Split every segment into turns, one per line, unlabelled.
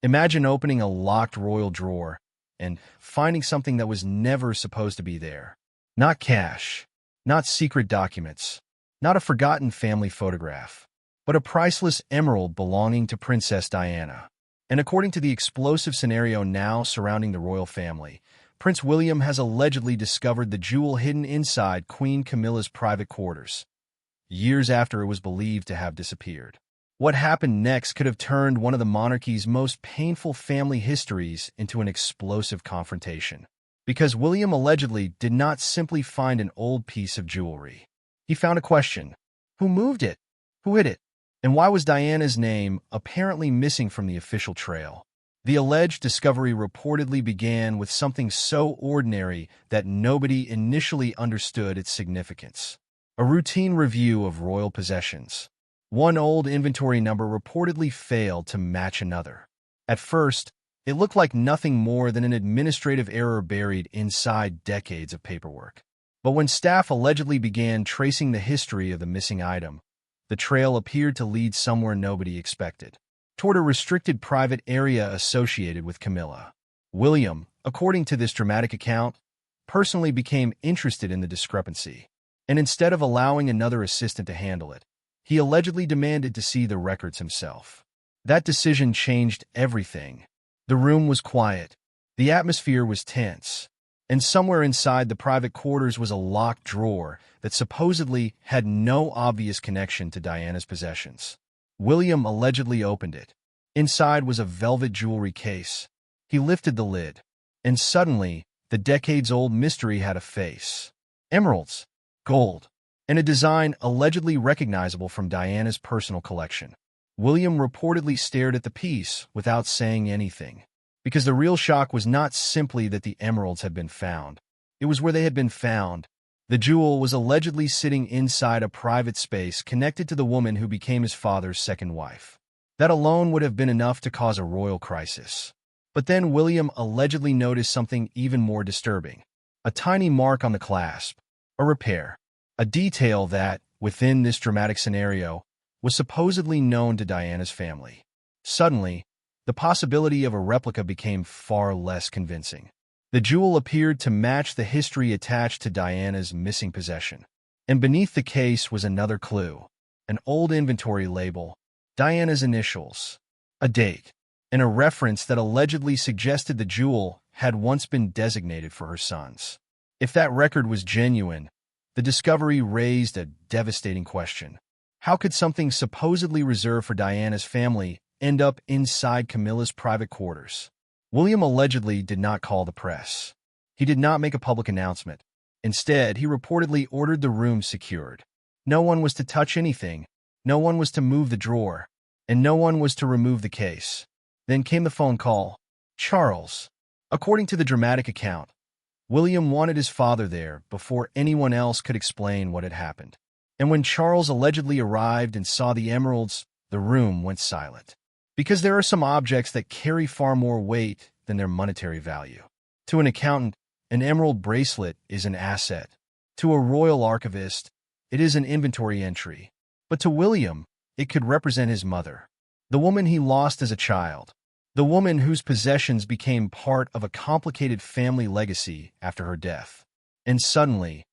Imagine opening a locked royal drawer and finding something that was never supposed to be there. Not cash, not secret documents, not a forgotten family photograph, but a priceless emerald belonging to Princess Diana. And according to the explosive scenario now surrounding the royal family, Prince William has allegedly discovered the jewel hidden inside Queen Camilla's private quarters, years after it was believed to have disappeared. What happened next could have turned one of the monarchy's most painful family histories into an explosive confrontation. Because William allegedly did not simply find an old piece of jewelry. He found a question. Who moved it? Who hid it? And why was Diana's name apparently missing from the official trail? The alleged discovery reportedly began with something so ordinary that nobody initially understood its significance. A routine review of royal possessions. One old inventory number reportedly failed to match another. At first, it looked like nothing more than an administrative error buried inside decades of paperwork. But when staff allegedly began tracing the history of the missing item, the trail appeared to lead somewhere nobody expected, toward a restricted private area associated with Camilla. William, according to this dramatic account, personally became interested in the discrepancy, and instead of allowing another assistant to handle it, he allegedly demanded to see the records himself. That decision changed everything. The room was quiet, the atmosphere was tense, and somewhere inside the private quarters was a locked drawer that supposedly had no obvious connection to Diana's possessions. William allegedly opened it. Inside was a velvet jewelry case. He lifted the lid, and suddenly, the decades-old mystery had a face. Emeralds, gold, and a design allegedly recognizable from Diana's personal collection. William reportedly stared at the piece without saying anything, because the real shock was not simply that the emeralds had been found. It was where they had been found. The jewel was allegedly sitting inside a private space connected to the woman who became his father's second wife. That alone would have been enough to cause a royal crisis. But then William allegedly noticed something even more disturbing. A tiny mark on the clasp. A repair. A detail that, within this dramatic scenario, was supposedly known to Diana's family. Suddenly, the possibility of a replica became far less convincing. The jewel appeared to match the history attached to Diana's missing possession. And beneath the case was another clue. An old inventory label, Diana's initials, a date, and a reference that allegedly suggested the jewel had once been designated for her sons. If that record was genuine, the discovery raised a devastating question. How could something supposedly reserved for Diana's family end up inside Camilla's private quarters? William allegedly did not call the press. He did not make a public announcement. Instead, he reportedly ordered the room secured. No one was to touch anything, no one was to move the drawer, and no one was to remove the case. Then came the phone call. Charles. According to the dramatic account, William wanted his father there before anyone else could explain what had happened. And when Charles allegedly arrived and saw the emeralds, the room went silent. Because there are some objects that carry far more weight than their monetary value. To an accountant, an emerald bracelet is an asset. To a royal archivist, it is an inventory entry. But to William, it could represent his mother, the woman he lost as a child, the woman whose possessions became part of a complicated family legacy after her death. And suddenly,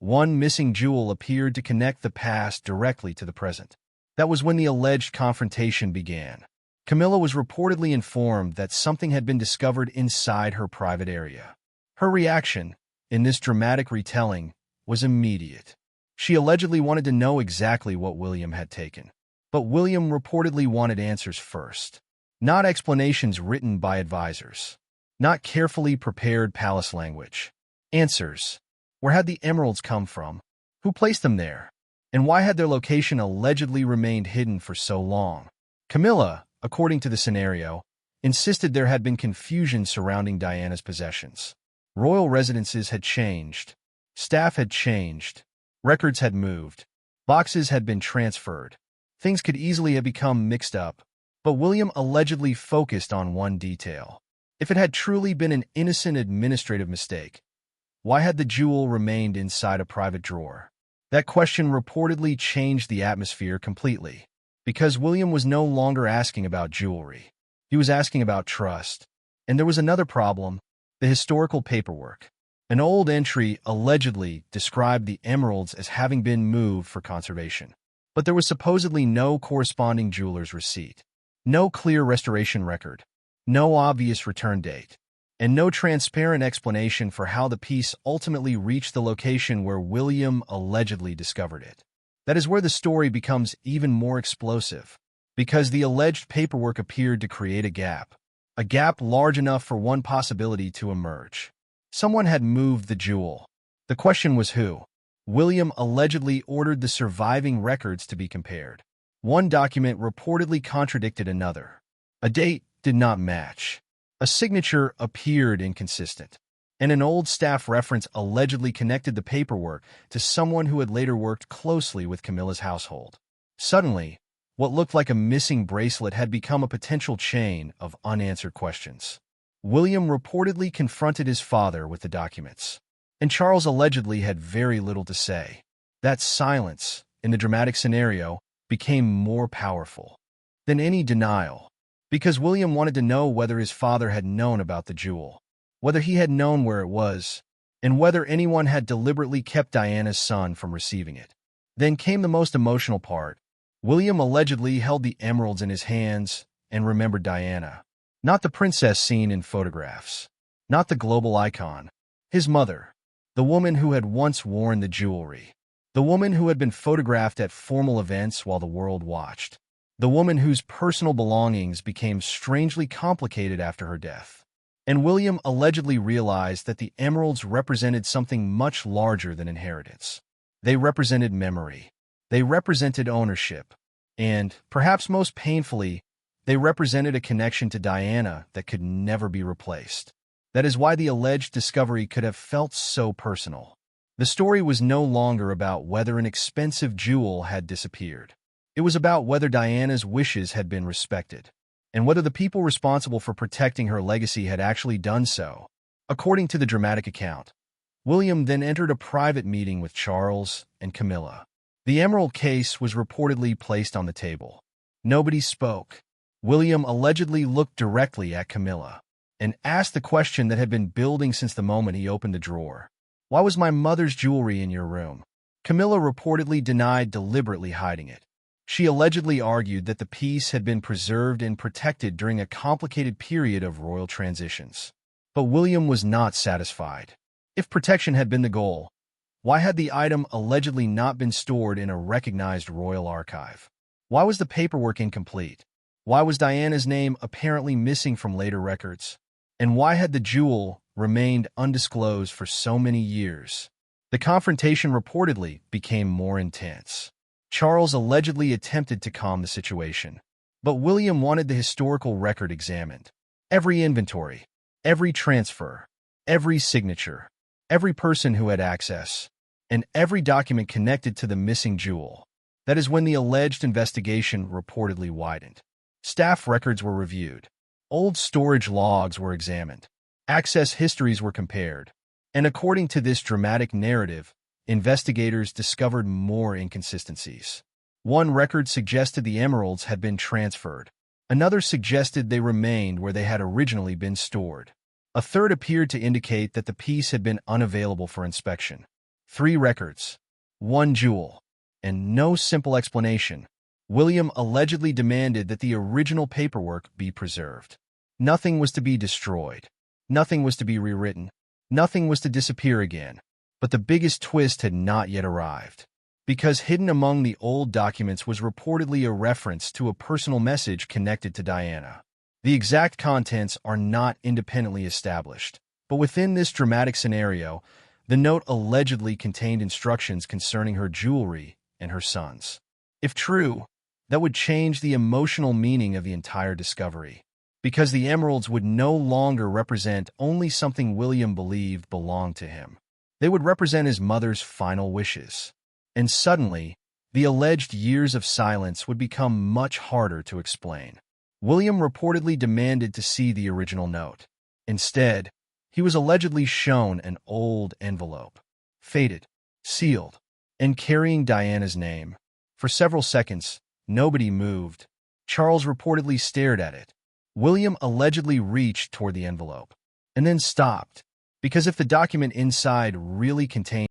one missing jewel appeared to connect the past directly to the present. That was when the alleged confrontation began. Camilla was reportedly informed that something had been discovered inside her private area. Her reaction, in this dramatic retelling, was immediate. She allegedly wanted to know exactly what William had taken. But William reportedly wanted answers first. Not explanations written by advisors. Not carefully prepared palace language. Answers. Where had the emeralds come from? Who placed them there? And why had their location allegedly remained hidden for so long? Camilla, according to the scenario, insisted there had been confusion surrounding Diana's possessions. Royal residences had changed. Staff had changed. Records had moved. Boxes had been transferred. Things could easily have become mixed up. But William allegedly focused on one detail. If it had truly been an innocent administrative mistake, why had the jewel remained inside a private drawer? That question reportedly changed the atmosphere completely. Because William was no longer asking about jewelry. He He was asking about trust. And there was another problem, the historical paperwork. An old entry allegedly described the emeralds as having been moved for conservation. But there was supposedly no corresponding jeweler's receipt, no clear restoration record, no obvious return date, and no transparent explanation for how the piece ultimately reached the location where William allegedly discovered it. That is where the story becomes even more explosive, because the alleged paperwork appeared to create a gap large enough for one possibility to emerge. Someone had moved the jewel. The question was who. William allegedly ordered the surviving records to be compared. One document reportedly contradicted another. A date did not match. A signature appeared inconsistent. And an old staff reference allegedly connected the paperwork to someone who had later worked closely with Camilla's household. Suddenly, what looked like a missing bracelet had become a potential chain of unanswered questions. William reportedly confronted his father with the documents, and Charles allegedly had very little to say. That silence, in the dramatic scenario, became more powerful than any denial, because William wanted to know whether his father had known about the jewel, whether he had known where it was, and whether anyone had deliberately kept Diana's son from receiving it. Then came the most emotional part. William allegedly held the emeralds in his hands and remembered Diana. Not the princess seen in photographs. Not the global icon. His mother. The woman who had once worn the jewelry. The woman who had been photographed at formal events while the world watched. The woman whose personal belongings became strangely complicated after her death. And William allegedly realized that the emeralds represented something much larger than inheritance. They represented memory. They represented ownership. And, perhaps most painfully, they represented a connection to Diana that could never be replaced. That is why the alleged discovery could have felt so personal. The story was no longer about whether an expensive jewel had disappeared. It was about whether Diana's wishes had been respected, and whether the people responsible for protecting her legacy had actually done so. According to the dramatic account, William then entered a private meeting with Charles and Camilla. The emerald case was reportedly placed on the table. Nobody spoke. William allegedly looked directly at Camilla and asked the question that had been building since the moment he opened the drawer. "Why was my mother's jewelry in your room?" Camilla reportedly denied deliberately hiding it. She allegedly argued that the piece had been preserved and protected during a complicated period of royal transitions. But William was not satisfied. If protection had been the goal, why had the item allegedly not been stored in a recognized royal archive? Why was the paperwork incomplete? Why was Diana's name apparently missing from later records? And why had the jewel remained undisclosed for so many years? The confrontation reportedly became more intense. Charles allegedly attempted to calm the situation, but William wanted the historical record examined. Every inventory, every transfer, every signature, every person who had access, and every document connected to the missing jewel. That is when the alleged investigation reportedly widened. Staff records were reviewed. Old storage logs were examined. Access histories were compared. And according to this dramatic narrative, investigators discovered more inconsistencies. One record suggested the emeralds had been transferred. Another suggested they remained where they had originally been stored. A third appeared to indicate that the piece had been unavailable for inspection. 3 records, 1 jewel, and no simple explanation. William allegedly demanded that the original paperwork be preserved. Nothing was to be destroyed. Nothing was to be rewritten. Nothing was to disappear again. But the biggest twist had not yet arrived, because hidden among the old documents was reportedly a reference to a personal message connected to Diana. The exact contents are not independently established, but within this dramatic scenario, the note allegedly contained instructions concerning her jewelry and her sons. If true, that would change the emotional meaning of the entire discovery, because the emeralds would no longer represent only something William believed belonged to him. They would represent his mother's final wishes. And suddenly, the alleged years of silence would become much harder to explain. William reportedly demanded to see the original note. Instead, he was allegedly shown an old envelope, faded, sealed, and carrying Diana's name. For several seconds, nobody moved. Charles reportedly stared at it, William allegedly reached toward the envelope and then stopped, because if the document inside really contained